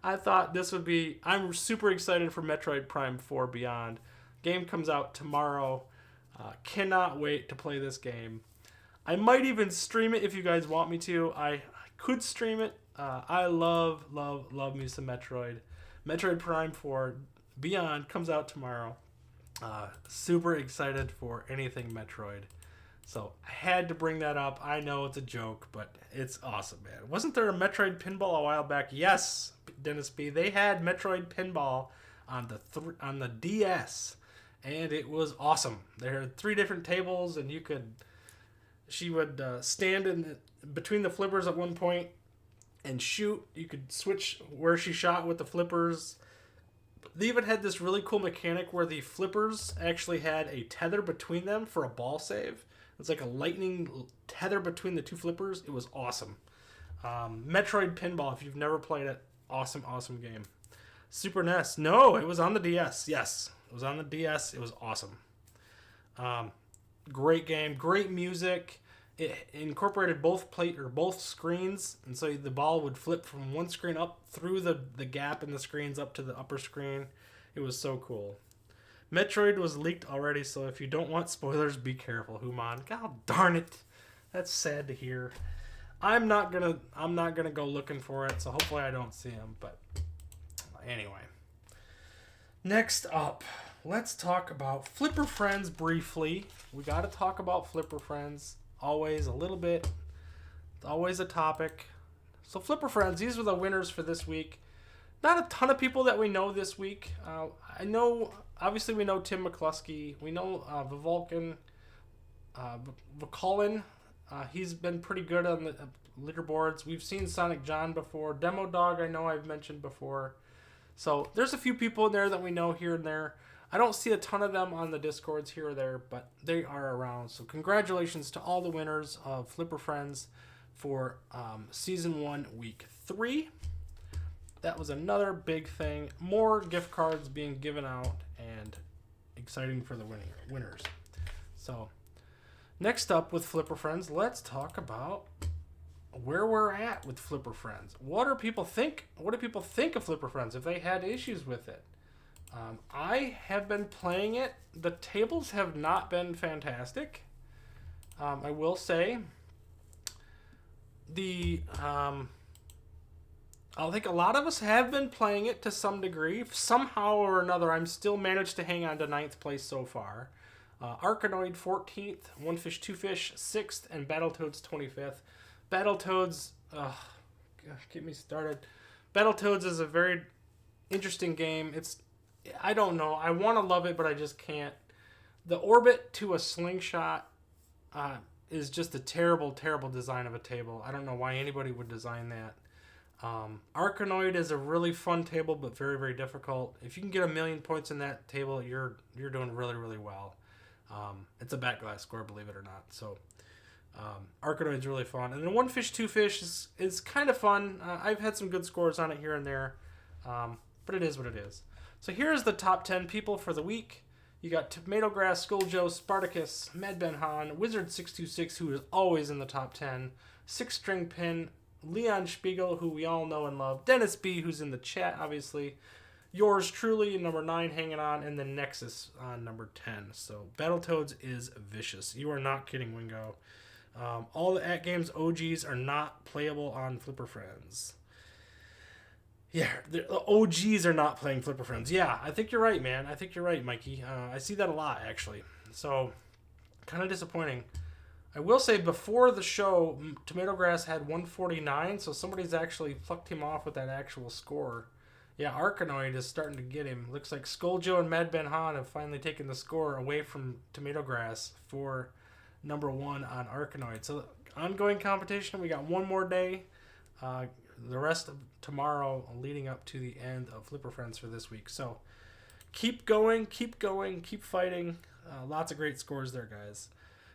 I thought this would be... I'm super excited for Metroid Prime 4 Beyond. Game comes out tomorrow. Cannot wait to play this game. I might even stream it if you guys want me to. I could stream it. I love me some Metroid. Metroid Prime 4 Beyond comes out tomorrow. Super excited for anything Metroid. So I had to bring that up. I know it's a joke, but it's awesome, man. Wasn't there a Metroid Pinball a while back? Yes, Dennis B. They had Metroid Pinball on the DS, and it was awesome. There are 3 different tables, and she would stand between the flippers at one point and shoot. You could switch where she shot with the flippers. They even had this really cool mechanic where the flippers actually had a tether between them for a ball save. It's like a lightning tether between the 2 flippers. It was awesome. Metroid Pinball, if you've never played it, awesome game. Super NES. No, it was on the DS. Yes, it was on the DS. It was awesome. Great game, great music. It incorporated both screens, and so the ball would flip from one screen up through the gap in the screens up to the upper screen. It was so cool. Metroid was leaked already, so if you don't want spoilers, be careful, Human. God darn it. That's sad to hear. I'm not gonna go looking for it, so hopefully I don't see him, but anyway. Next up, let's talk about Flipper Friends briefly. We gotta talk about Flipper Friends. Always a little bit. Always a topic. So Flipper Friends, these were the winners for this week. Not a ton of people that we know this week. I know, obviously we know Tim McCluskey. We know Vivolkin, Vicolin. He's been pretty good on the leaderboards. We've seen Sonic John before. Demo Dog, I know I've mentioned before. So there's a few people in there that we know here and there. I don't see a ton of them on the Discords here or there, but they are around. So congratulations to all the winners of Flipper Friends for Season 1, Week 3. That was another big thing. More gift cards being given out, and exciting for the winners. So next up with Flipper Friends, let's talk about where we're at with Flipper Friends. What do people think of Flipper Friends if they had issues with it? I have been playing it. The tables have not been fantastic. I will say I think a lot of us have been playing it to some degree. Somehow or another, I'm still managed to hang on to 9th place so far. Arkanoid 14th, One Fish, Two Fish 6th, and Battletoads 25th. Battletoads, get me started. Battletoads is a very interesting game. I don't know. I want to love it, but I just can't. The orbit to a slingshot is just a terrible, terrible design of a table. I don't know why anybody would design that. Arkanoid is a really fun table, but very, very difficult. If you can get 1,000,000 points in that table, you're doing really, really well. It's a backglass score, believe it or not. So Arkanoid's really fun. And then One Fish, Two Fish is kind of fun. I've had some good scores on it here and there, but it is what it is. So here's the top 10 people for the week. You got Tomato Grass, Skull Joe, Spartacus, Mad Ben Han, Wizard626, who is always in the top 10, Six String Pin, Leon Spiegel, who we all know and love, Dennis B, who's in the chat, obviously, yours truly, number 9, hanging on, and then Nexus on number 10. So Battletoads is vicious. You are not kidding, Wingo. All the at-games OGs are not playable on Flipper Friends. Yeah, the OGs are not playing Flipper Friends. Yeah, I think you're right, man. I think you're right, Mikey. I see that a lot, actually. So, kind of disappointing. I will say, before the show, Tomato Grass had 149, so somebody's actually plucked him off with that actual score. Yeah, Arkanoid is starting to get him. Looks like Skulljo and Mad Ben Han have finally taken the score away from Tomato Grass for number 1 on Arkanoid. So ongoing competition. We got one more day. The rest of tomorrow leading up to the end of Flipper Friends for this week. So keep going, keep fighting. Lots of great scores there, guys.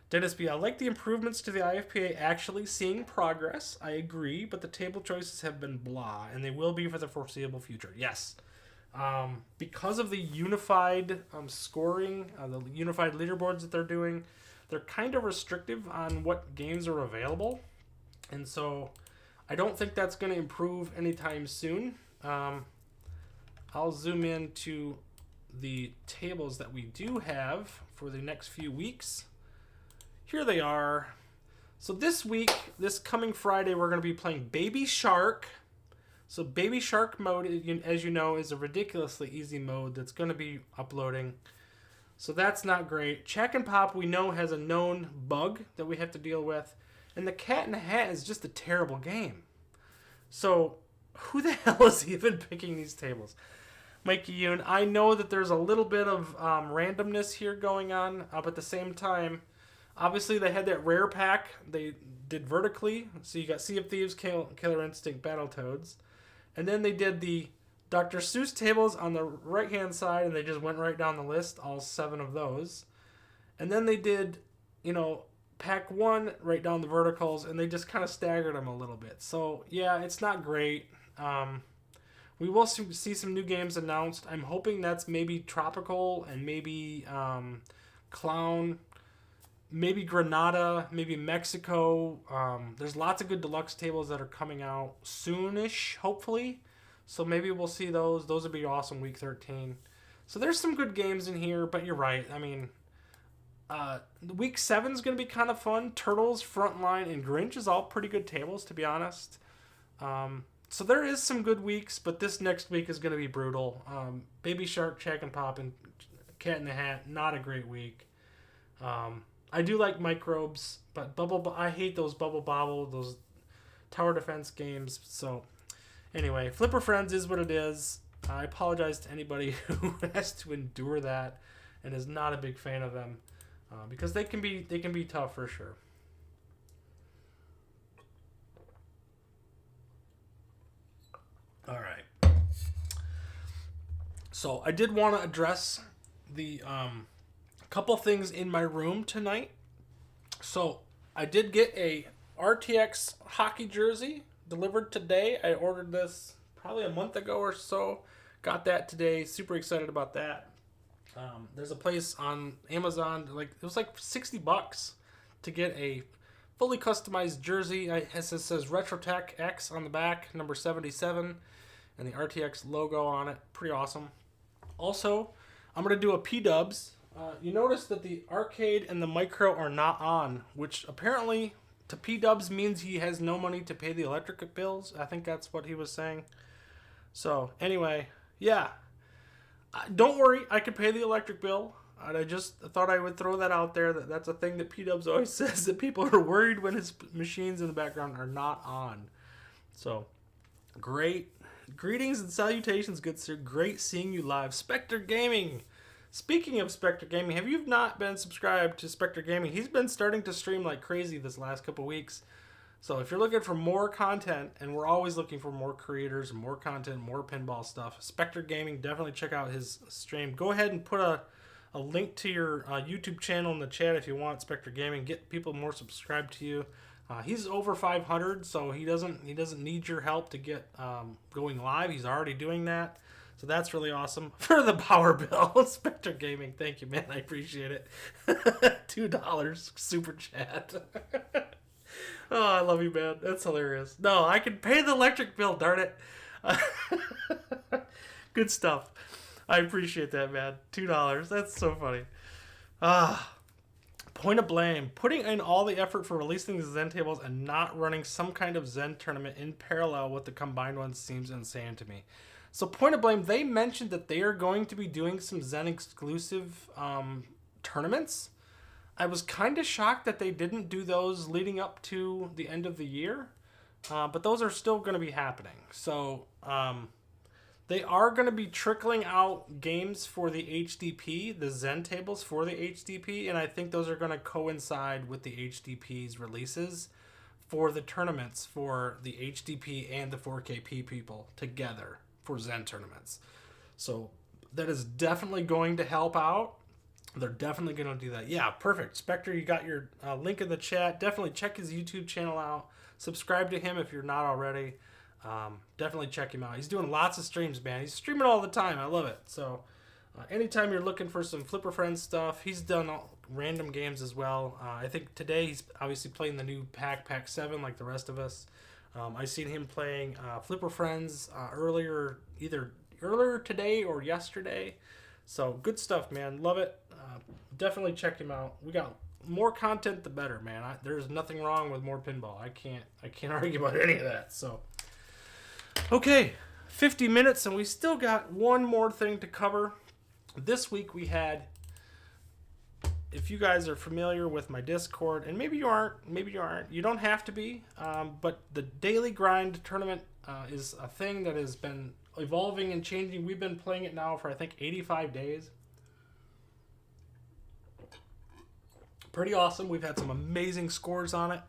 Dennis B, I like the improvements to the IFPA, actually seeing progress. I agree, but the table choices have been blah, and they will be for the foreseeable future. Yes. Because of the unified scoring, the unified leaderboards that they're doing, they're kind of restrictive on what games are available. And so I don't think that's going to improve anytime soon. I'll zoom in to the tables that we do have for the next few weeks. Here they are. So this week, this coming Friday, we're going to be playing Baby Shark. So Baby Shark mode, as you know, is a ridiculously easy mode that's going to be uploading. So that's not great. Check and Pop, we know, has a known bug that we have to deal with. And the Cat in the Hat is just a terrible game. So who the hell is even picking these tables? Mikey Yoon, I know that there's a little bit of randomness here going on, but at the same time, obviously they had that rare pack. They did vertically, so you got Sea of Thieves, Killer Instinct, Battletoads. And then they did the Dr. Seuss tables on the right-hand side, and they just went right down the list, all 7 of those. And then they did, pack 1 right down the verticals, and they just kind of staggered them a little bit. So, yeah, it's not great. We will see some new games announced. I'm hoping that's maybe Tropical and maybe Clown, maybe Granada, maybe Mexico. There's lots of good deluxe tables that are coming out soonish, hopefully. So maybe we'll see those. Those would be awesome week 13. So there's some good games in here, but you're right. I mean, week 7 is going to be kind of fun. Turtles, Frontline, and Grinch is all pretty good tables, to be honest. So there is some good weeks, but this next week is going to be brutal. Baby Shark, Check and Pop, and Cat in the Hat, not a great week. I do like Microbes, but I hate those Bubble Bobble, those tower defense games. So anyway, Flipper Friends is what it is. I apologize to anybody who has to endure that and is not a big fan of them, because they can be tough for sure. All right. So I did want to address the couple things in my room tonight. So I did get a RTX hockey jersey delivered today. I ordered this probably a month ago or so. Got that today. Super excited about that. There's a place on Amazon, it was like $60 to get a fully customized jersey. It says RetroTech X on the back, number 77, and the RTX logo on it. Pretty awesome. Also, I'm going to do a P-dubs. You notice that the arcade and the micro are not on, which apparently to P-dubs means he has no money to pay the electric bills. I think that's what he was saying. So anyway, yeah. Don't worry, I could pay the electric bill. I just thought I would throw that out there. That's a thing that P-dubs always says, that people are worried when his machines in the background are not on. So, great. Greetings and salutations, good sir. Great seeing you live. Spectre Gaming. Speaking of Spectre Gaming, have you not been subscribed to Spectre Gaming? He's been starting to stream like crazy this last couple weeks. So if you're looking for more content, and we're always looking for more creators and more content, more pinball stuff, Spectre Gaming, definitely check out his stream. Go ahead and put a link to your YouTube channel in the chat if you want, Spectre Gaming. Get people more subscribed to you. He's over 500, so he doesn't need your help to get going live. He's already doing that. So that's really awesome. For the power bill, Spectre Gaming, thank you, man. I appreciate it. $2 super chat. Oh, I love you, man. That's hilarious. No, I can pay the electric bill, darn it. Good stuff. I appreciate that, man. $2. That's so funny. Point of blame. Putting in all the effort for releasing the Zen tables and not running some kind of Zen tournament in parallel with the combined ones seems insane to me. So point of blame, they mentioned that they are going to be doing some Zen exclusive tournaments. I was kind of shocked that they didn't do those leading up to the end of the year, but those are still going to be happening. So They are going to be trickling out games for the HDP, the Zen tables for the HDP, and I think those are going to coincide with the HDP's releases for the tournaments for the HDP and the 4KP people together for Zen tournaments. So that is definitely going to help out. They're definitely going to do that. Yeah, perfect. Spectre, you got your link in the chat. Definitely check his YouTube channel out. Subscribe to him if you're not already. Definitely check him out. He's doing lots of streams, man. He's streaming all the time. I love it. So anytime you're looking for some Flipper Friends stuff, he's done random games as well. I think today he's obviously playing the new Pac 7 like the rest of us. I seen him playing Flipper Friends earlier today or yesterday. So good stuff, man. Love it. Definitely check him out. We got more content, the better, man. There's nothing wrong with more pinball. I can't argue about any of that. So, okay, 50 minutes, and we still got one more thing to cover. This week we had, if you guys are familiar with my Discord, and maybe you aren't, you don't have to be, but the Daily Grind tournament is a thing that has been evolving and changing. We've been playing it now for, I think, 85 days. Pretty awesome. We've had some amazing scores on it.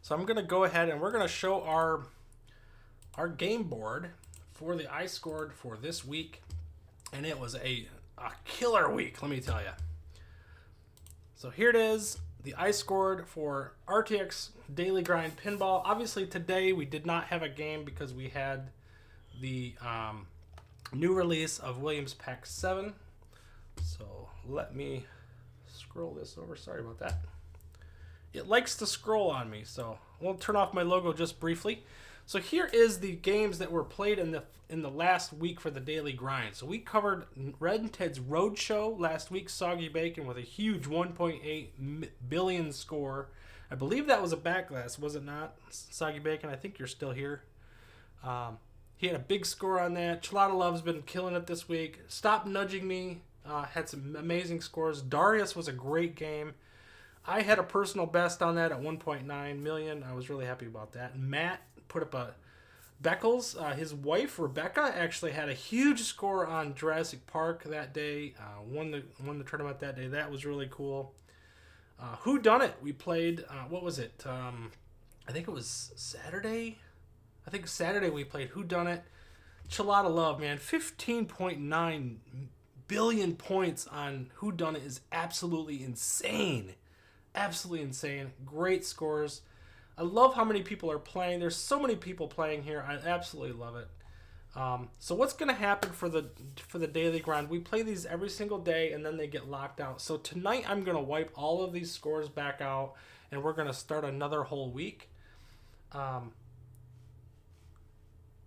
So I'm going to go ahead and we're going to show our game board for the iScored for this week. And it was a killer week, let me tell you. So here it is, the iScored for RTX Daily Grind Pinball. Obviously today we did not have a game because we had the new release of Williams Pac 7. So let me scroll this over. Sorry about that. It likes to scroll on me, so we'll turn off my logo just briefly. So here is the games that were played in the last week for the Daily Grind. So we covered Red and Ted's Roadshow last week, Soggy Bacon with a huge 1.8 billion score. I believe that was a backlash, was it not? Soggy Bacon, I think you're still here. He had a big score on that. Chelada Love's been killing it this week. Stop Nudging Me had some amazing scores. Darius was a great game. I had a personal best on that at 1.9 million. I was really happy about that. Matt put up a Beckles. His wife Rebecca actually had a huge score on Jurassic Park that day. Won the tournament that day. That was really cool. Who Done It? We played. What was it? I think it was Saturday. I think Saturday we played Who Done It. Chelada Love, man, 15.9 billion points on Who Done It is absolutely insane. Absolutely insane. Great scores. I love how many people are playing. There's so many people playing here. I absolutely love it. So what's going to happen for the Daily Grind? We play these every single day, and then they get locked out. So tonight I'm going to wipe all of these scores back out, and we're going to start another whole week.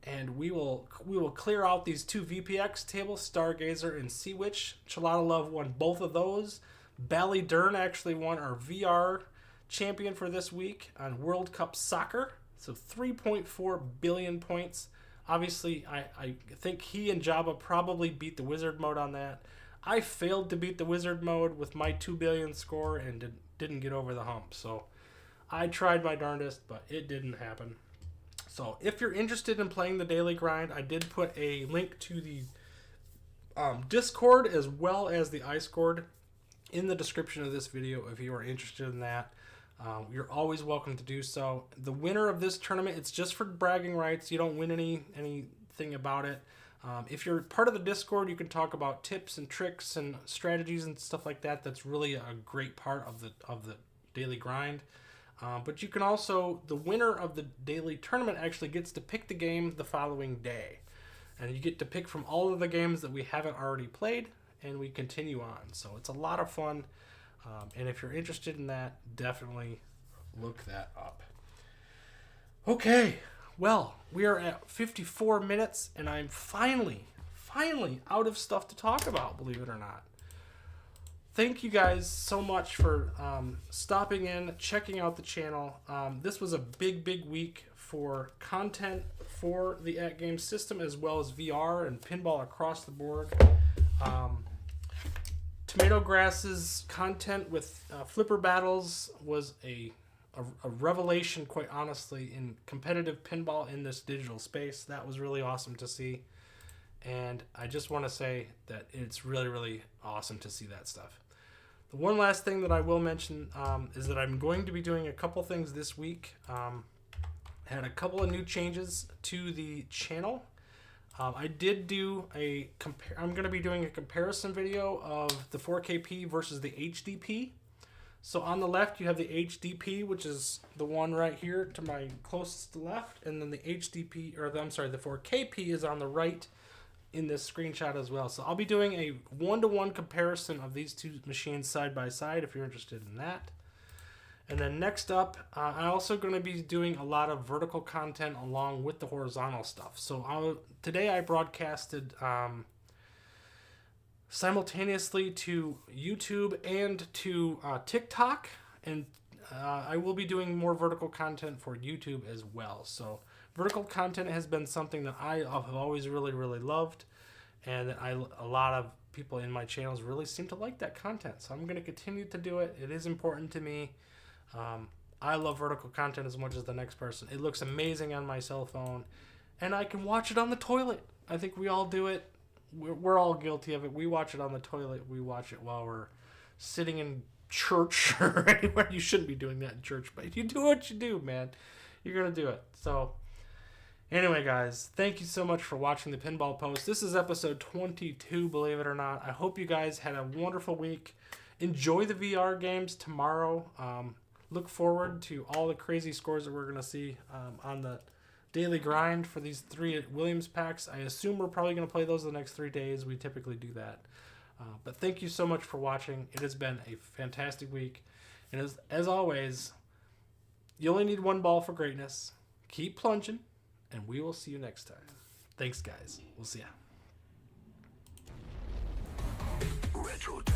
And we will clear out these two VPX tables, Stargazer and Sea Witch. Chelada Love won both of those. Ballydurn actually won our VR champion for this week on World Cup Soccer. So 3.4 billion points. Obviously, I think he and Jabba probably beat the Wizard mode on that. I failed to beat the Wizard mode with my 2 billion score and didn't get over the hump. So I tried my darndest, but it didn't happen. So if you're interested in playing the Daily Grind, I did put a link to the Discord as well as the iScored in the description of this video if you are interested in that. You're always welcome to do so. The winner of this tournament, it's just for bragging rights. You don't win anything about it. If you're part of the Discord, you can talk about tips and tricks and strategies and stuff like that. That's really a great part of the Daily Grind. But you can also, the winner of the daily tournament actually gets to pick the game the following day. And you get to pick from all of the games that we haven't already played, and we continue on. So it's a lot of fun. And if you're interested in that, definitely look that up. Okay, well, we are at 54 minutes, and I'm finally out of stuff to talk about, believe it or not. Thank you guys so much for stopping in, checking out the channel. This was a big week for content for the at-game system as well as VR and pinball across the board. Tomato Grass's content with Flipper Battles was a revelation, quite honestly, in competitive pinball in this digital space. That was really awesome to see. and I just want to say that it's really, really awesome to see that stuff. The one last thing that I will mention is that I'm going to be doing a couple things this week. Had a couple of new changes to the channel. I did do I'm going to be doing a comparison video of the 4KP versus the HDP. So on the left, you have the HDP, which is the one right here to my closest left, and then the HDP, or I'm sorry, the 4KP is on the right in this screenshot as well. So I'll be doing a one-to-one comparison of these two machines side by side if you're interested in that. And then next up, I'm also going to be doing a lot of vertical content along with the horizontal stuff. So today I broadcasted simultaneously to YouTube and to TikTok, and I will be doing more vertical content for YouTube as well. So vertical content has been something that I have always really, really loved, and that a lot of people in my channels really seem to like that content. So I'm going to continue to do it. It is important to me. I love vertical content as much as the next person. It looks amazing on my cell phone, and I can watch it on the toilet. I think we all do it. We're all guilty of it. We watch it on the toilet. We watch it while we're sitting in church or anywhere. You shouldn't be doing that in church, but you do what you do, man. You're going to do it. So anyway, guys, thank you so much for watching the Pinball Post. This is episode 22, believe it or not. I hope you guys had a wonderful week. Enjoy the VR games tomorrow. Look forward to all the crazy scores that we're going to see on the daily grind for these 3 Williams packs. I assume we're probably going to play those the next 3 days. We typically do that. But thank you so much for watching. It has been a fantastic week. And as always, you only need one ball for greatness. Keep plunging, and we will see you next time. Thanks, guys. We'll see ya. Retro Tech.